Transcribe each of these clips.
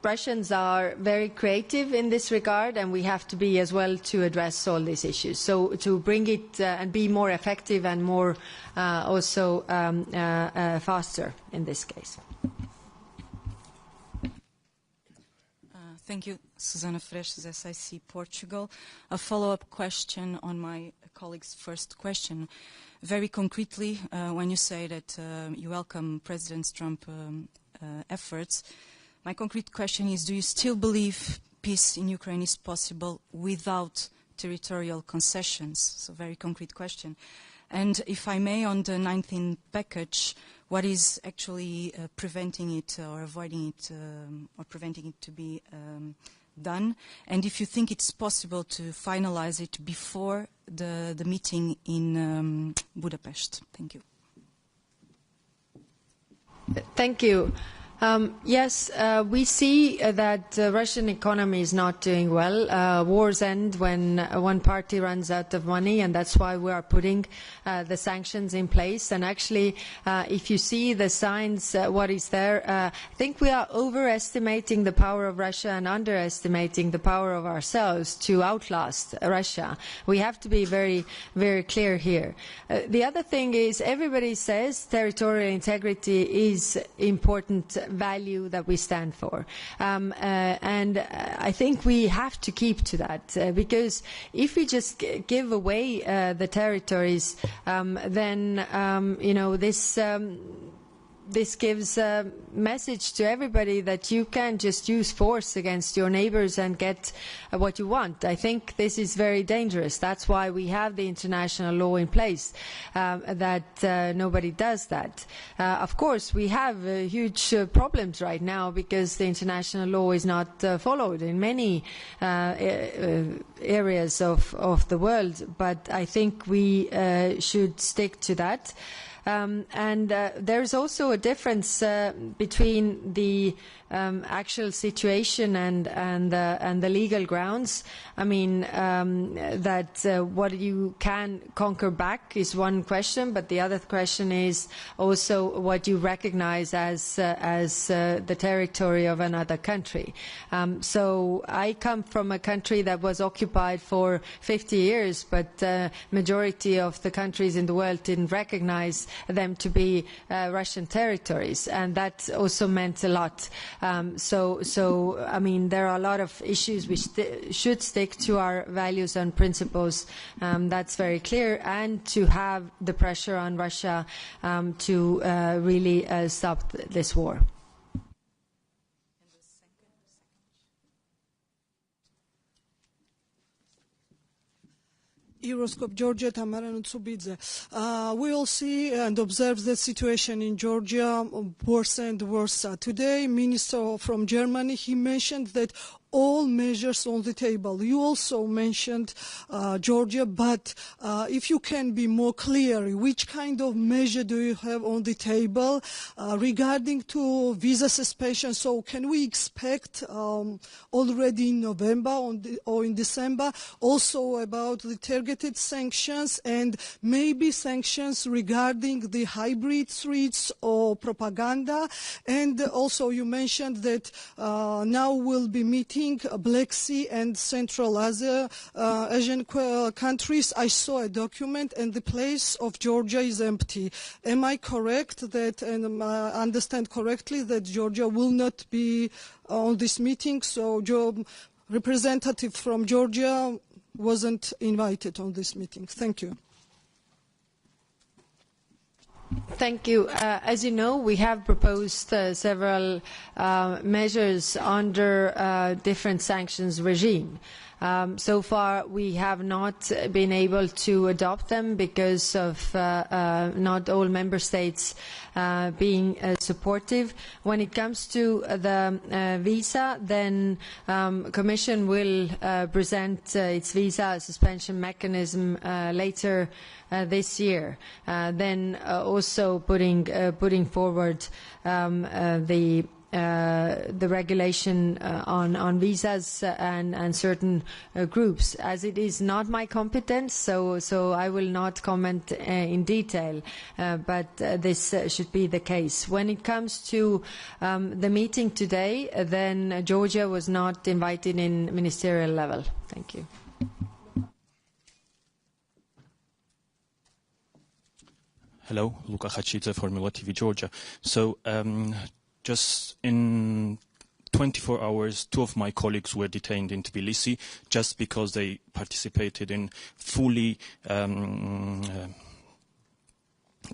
Russians are very creative in this regard, and we have to be as well to address all these issues. So to bring it and be more effective and more also faster in this case. Thank you, Susana Freixas, SIC Portugal. A follow-up question on my colleague's first question. Very concretely, when you say that you welcome President Trump's efforts, my concrete question is, do you still believe peace in Ukraine is possible without territorial concessions? So very concrete question. And if I may, on the 19th package, what is actually preventing it or avoiding it or preventing it to be done? And if you think it's possible to finalize it before the meeting in Budapest? Thank you. Thank you. Yes, we see that the Russian economy is not doing well. Wars end when one party runs out of money, and that's why we are putting the sanctions in place. And actually, if you see the signs, what is there, I think we are overestimating the power of Russia and underestimating the power of ourselves to outlast Russia. We have to be very, very clear here. The other thing is, everybody says territorial integrity is important value that we stand for, and I think we have to keep to that, because if we just give away the territories, then you know, this gives a message to everybody that you can just use force against your neighbors and get what you want. I think this is very dangerous. That's why we have the international law in place, that nobody does that. Of course, we have huge problems right now because the international law is not followed in many areas of the world, but I think we should stick to that. And there's also a difference between the actual situation and the legal grounds. I mean, that what you can conquer back is one question, but the other question is also what you recognize as the territory of another country. So I come from a country that was occupied for 50 years, but majority of the countries in the world didn't recognize them to be Russian territories, and that also meant a lot. So I mean, there are a lot of issues which should stick to our values and principles. That's very clear, and to have the pressure on Russia to really stop this war. Euroscope Georgia, Tamara Nutsubidze. We all see and observe the situation in Georgia worse and worse. Today, Minister from Germany, he mentioned that all measures on the table. You also mentioned Georgia, but if you can be more clear, which kind of measure do you have on the table regarding to visa suspension? So can we expect already in November or in December also about the targeted sanctions and maybe sanctions regarding the hybrid threats or propaganda? And also you mentioned that now we'll be meeting Black Sea and Central Asia, Asian countries. I saw a document and the place of Georgia is empty. Am I correct that, and I understand correctly, that Georgia will not be on this meeting? So representative from Georgia wasn't invited on this meeting. Thank you. Thank you. As you know, we have proposed several measures under different sanctions regime. So far, we have not been able to adopt them because of not all member states being supportive. When it comes to the visa, then Commission will present its visa suspension mechanism later this year. Then also putting forward the the regulation on visas and certain groups. As it is not my competence, so I will not comment in detail, but this should be the case. When it comes to the meeting today, then Georgia was not invited in ministerial level. Thank you. Hello, Luka Hachidze, Formula TV Georgia. So just in 24 hours, 2 of my colleagues were detained in Tbilisi just because they participated in fully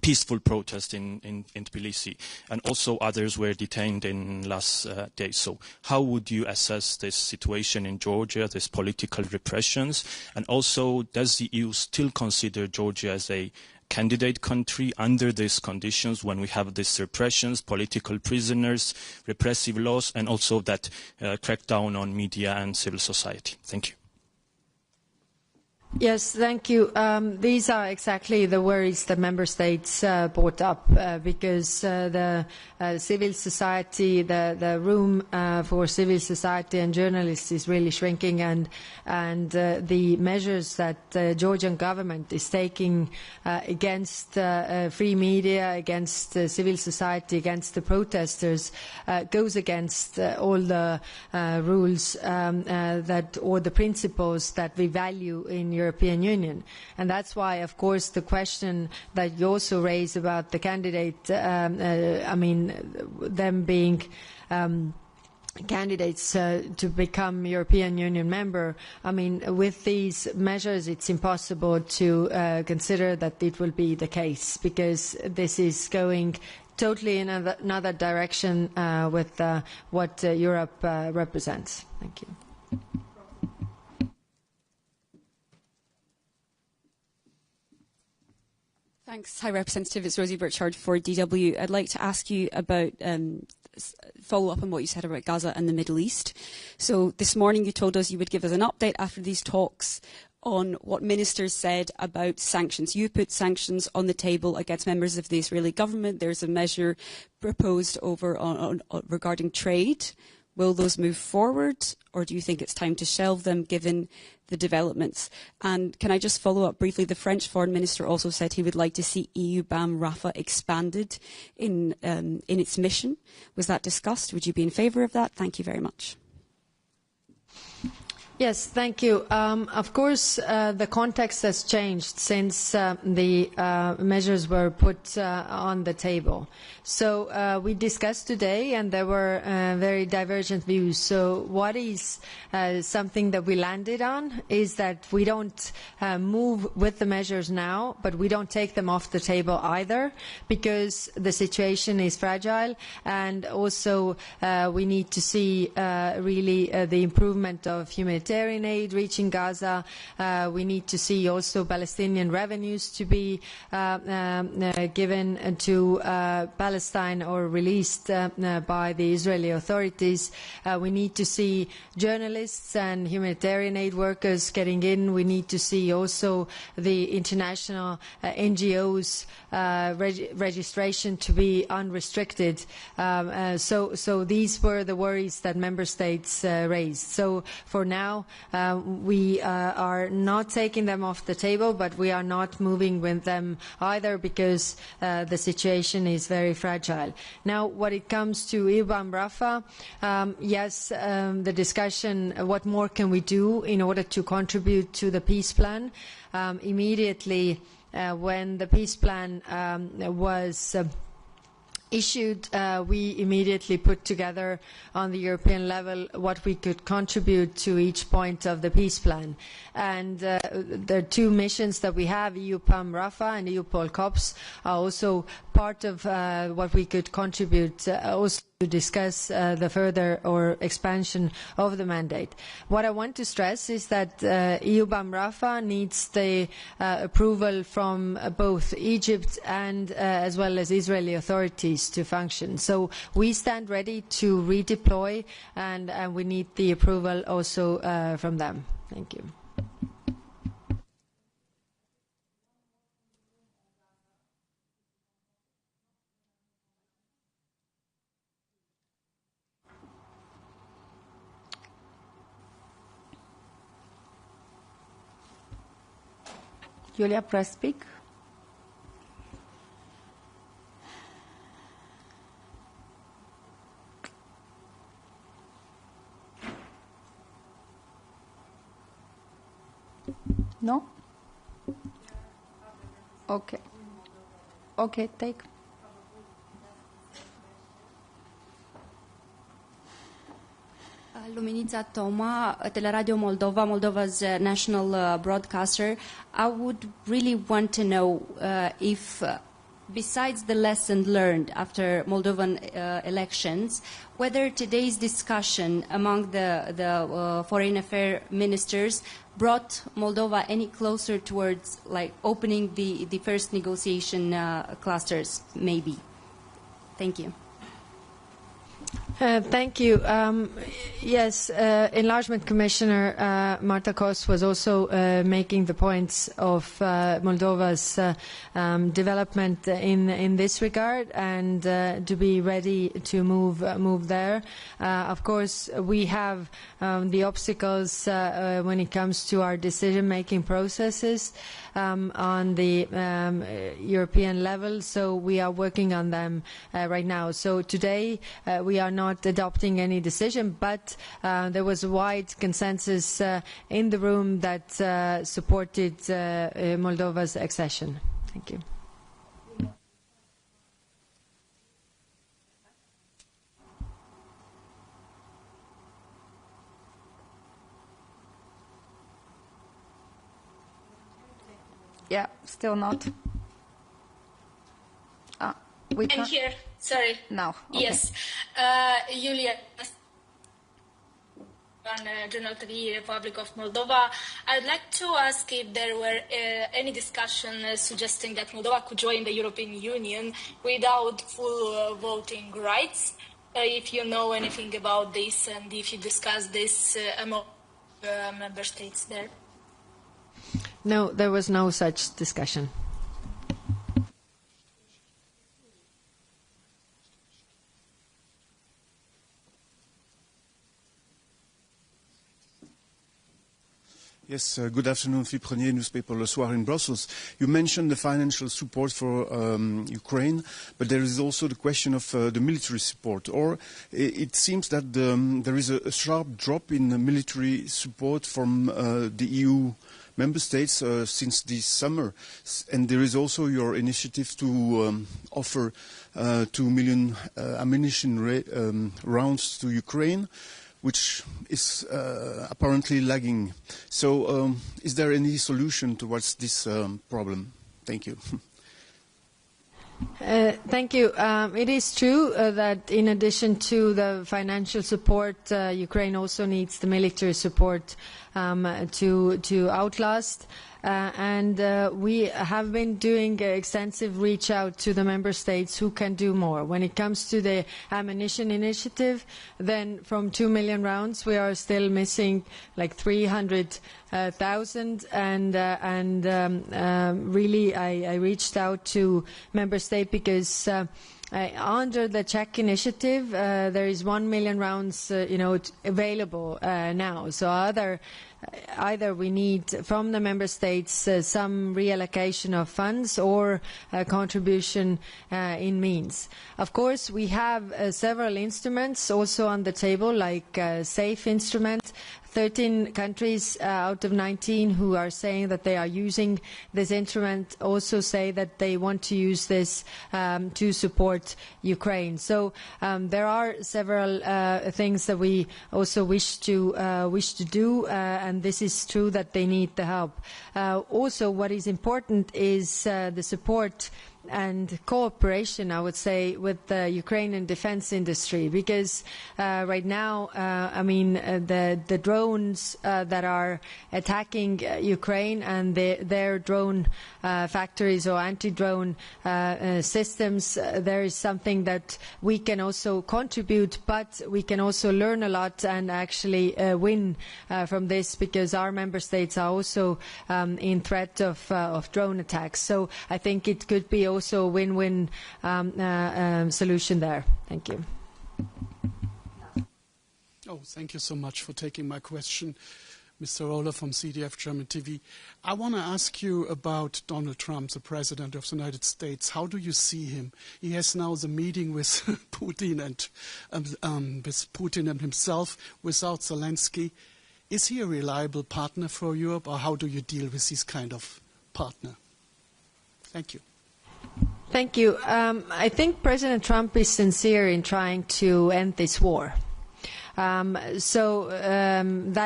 peaceful protest in Tbilisi, and also others were detained in last days. So how would you assess this situation in Georgia, this political repressions, and also does the EU still consider Georgia as a candidate country under these conditions when we have these repressions, political prisoners, repressive laws, and also that crackdown on media and civil society? Thank you. Yes, thank you. These are exactly the worries that member states brought up because the civil society, the room for civil society and journalists is really shrinking, and the measures that the Georgian government is taking against free media, against civil society, against the protesters goes against all the rules that or the principles that we value in European Union. And that's why, of course, the question that you also raise about the candidate, I mean, them being candidates to become European Union member, I mean, with these measures, it's impossible to consider that it will be the case, because this is going totally in another direction with what Europe represents. Thank you. Thanks, High Representative. It's Rosie Burchard for DW. I'd like to ask you about follow up on what you said about Gaza and the Middle East. So this morning you told us you would give us an update after these talks on what ministers said about sanctions. You put sanctions on the table against members of the Israeli government. There's a measure proposed regarding trade. Will those move forward, or do you think it's time to shelve them given the developments? And can I just follow up briefly? The French foreign minister also said he would like to see EU BAM Rafah expanded in its mission. Was that discussed? Would you be in favour of that? Thank you very much. Yes, thank you. Of course, the context has changed since the measures were put on the table. So we discussed today, and there were very divergent views. So what is something that we landed on is that we don't move with the measures now, but we don't take them off the table either, because the situation is fragile, and also we need to see really the improvement of humanitarian aid reaching Gaza. We need to see also Palestinian revenues to be given to Palestine or released by the Israeli authorities. We need to see journalists and humanitarian aid workers getting in. We need to see also the international NGOs registration to be unrestricted. So these were the worries that member states raised. So for now, we are not taking them off the table, but we are not moving with them either, because the situation is very fragile. Now, when it comes to IBAM Rafah, yes, the discussion, what more can we do in order to contribute to the peace plan? Immediately when the peace plan was issued, we immediately put together on the European level what we could contribute to each point of the peace plan. And the two missions that we have, EU-PAM Rafah and EU-Pol COPS, are also part of what we could contribute also to discuss the further or expansion of the mandate. What I want to stress is that EU-BAM Rafah needs the approval from both Egypt and as well as Israeli authorities to function. So we stand ready to redeploy, and we need the approval also from them. Thank you. Julia, press speak. No? Okay. Okay, take. Luminița Toma, Teleradio Moldova, Moldova's national broadcaster. I would really want to know if, besides the lesson learned after Moldovan elections, whether today's discussion among the foreign affairs ministers brought Moldova any closer towards like opening the first negotiation clusters, maybe. Thank you. Thank you. Yes, Enlargement Commissioner Marta Kos was also making the points of Moldova's development in this regard, and to be ready to move there. Of course, we have the obstacles when it comes to our decision-making processes on the European level, so we are working on them right now. So today we are not adopting any decision, but there was a wide consensus in the room that supported Moldova's accession. Thank you. Yeah, still not. We I'm here. Sorry. Now. Okay. Yes. Julia, General TV, Republic of Moldova. I'd like to ask if there were any discussion suggesting that Moldova could join the European Union without full voting rights. If you know anything about this and if you discussed this among member states there. No, there was no such discussion. Yes, good afternoon, Philippe Renier, newspaper Le Soir in Brussels. You mentioned the financial support for Ukraine, but there is also the question of the military support. Or it seems that there is a sharp drop in the military support from the EU member states since this summer. And there is also your initiative to offer 2 million ammunition rounds to Ukraine, which is apparently lagging. So is there any solution towards this problem? Thank you. Thank you. It is true that in addition to the financial support, Ukraine also needs the military support to outlast. And we have been doing extensive reach out to the member states who can do more. When it comes to the ammunition initiative, then from 2 million rounds, we are still missing like 300,000. And really, I reached out to member states because under the Czech initiative, there is 1 million rounds, available now. So either we need from the member states some reallocation of funds or a contribution in means. Of course, we have several instruments also on the table, like SAFE instrument. 13 countries out of 19 who are saying that they are using this instrument also say that they want to use this to support Ukraine. So there are several things that we also wish to do, and this is true that they need the help. Also, what is important is the support and cooperation, I would say, with the Ukrainian defense industry, because right now, the drones that are attacking Ukraine and their drone factories or anti-drone systems, there is something that we can also contribute, but we can also learn a lot and actually win from this, because our member states are also in threat of drone attacks. So I think it could be also a win-win solution there. Thank you. Oh, thank you so much for taking my question. Mr. Roller from CDF German TV. I want to ask you about Donald Trump, the President of the United States. How do you see him? He has now the meeting with Putin and himself without Zelensky. Is he a reliable partner for Europe, or how do you deal with this kind of partner? Thank you. Thank you. I think President Trump is sincere in trying to end this war. That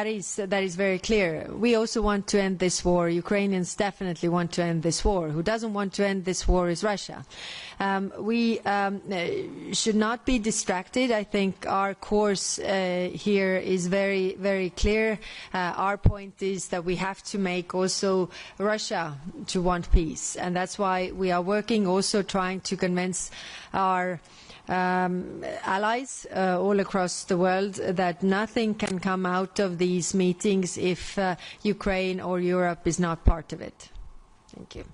is very clear. We also want to end this war. Ukrainians definitely want to end this war. Who doesn't want to end this war is Russia. We should not be distracted. I think our course here is very, very clear. Our point is that we have to make also Russia to want peace. And that's why we are working, also trying to convince our allies all across the world that nothing can come out of these meetings if Ukraine or Europe is not part of it. Thank you.